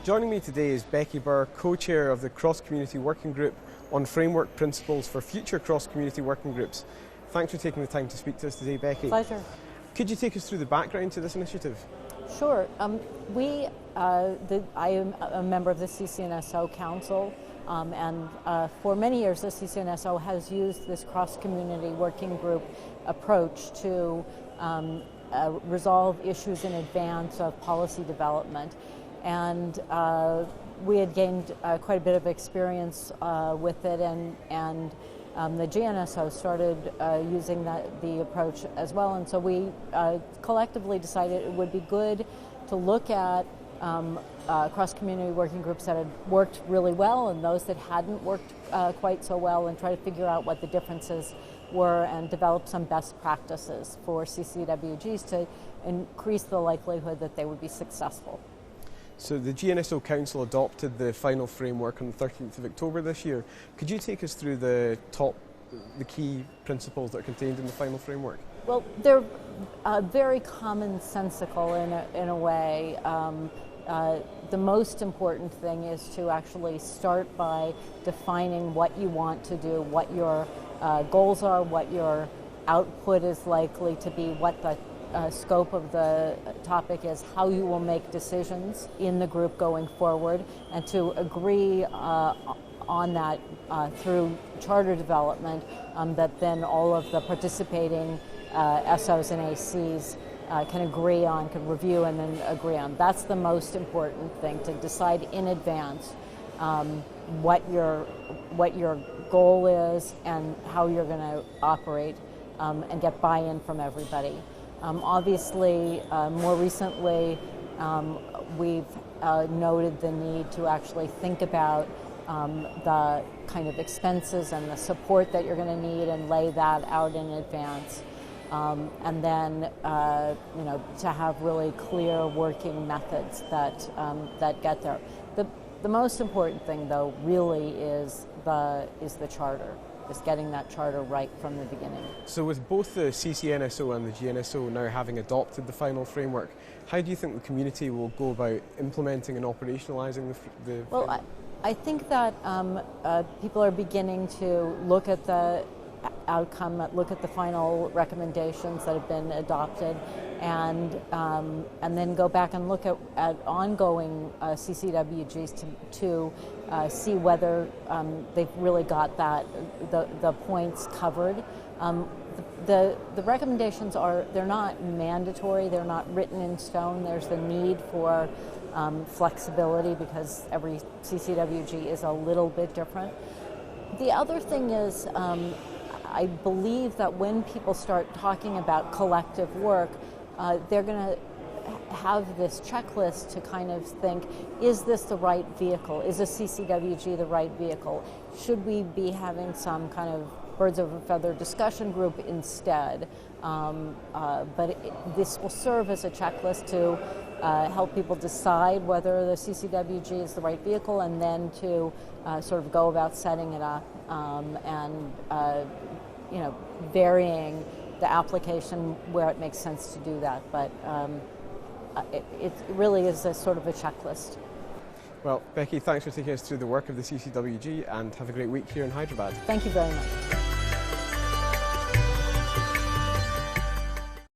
Joining me today is Becky Burr, co-chair of the Cross-Community Working Group on Framework Principles for Future Cross-Community Working Groups. Thanks for taking the time to speak to us today, Becky. Pleasure. Could you take us through the background to this initiative? Sure. I am a member of the CCNSO Council, and for many years the CCNSO has used this cross-community working group approach to resolve issues in advance of policy development. And we had gained quite a bit of experience with it, and the GNSO started using the approach as well. And so we collectively decided it would be good to look at cross-community working groups that had worked really well and those that hadn't worked quite so well, and try to figure out what the differences were and develop some best practices for CCWGs to increase the likelihood that they would be successful. So the GNSO Council adopted the final framework on the 13th of October this year. Could you take us through the key principles that are contained in the final framework? Well, they're very commonsensical in a way. The most important thing is to actually start by defining what you want to do, what your goals are, what your output is likely to be, what the scope of the topic is, how you will make decisions in the group going forward, and to agree on that through charter development, that then all of the participating SOs and ACs can agree on, can review and then agree on. That's the most important thing, to decide in advance what your goal is and how you're going to operate, and get buy-in from everybody. Obviously, more recently, we've noted the need to actually think about the kind of expenses and the support that you're going to need and lay that out in advance. And then, to have really clear working methods that get there. The most important thing, though, really is the charter. Is getting that charter right from the beginning. So with both the CCNSO and the GNSO now having adopted the final framework, how do you think the community will go about implementing and operationalising the Well, framework? I think that people are beginning to look at the outcome, look at the final recommendations that have been adopted, and then go back and look at ongoing CCWGs to see whether they've really got the points covered. The recommendations they're not mandatory, they're not written in stone. There's the need for flexibility because every CCWG is a little bit different. The other thing is, I believe that when people start talking about collective work, they're going to have this checklist to kind of think, is this the right vehicle? Is a CCWG the right vehicle? Should we be having some kind of birds of a feather discussion group instead? This will serve as a checklist to help people decide whether the CCWG is the right vehicle, and then to sort of go about setting it up and varying the application where it makes sense to do that. But it really is a sort of a checklist. Well, Becky, thanks for taking us through the work of the CCWG, and have a great week here in Hyderabad. Thank you very much.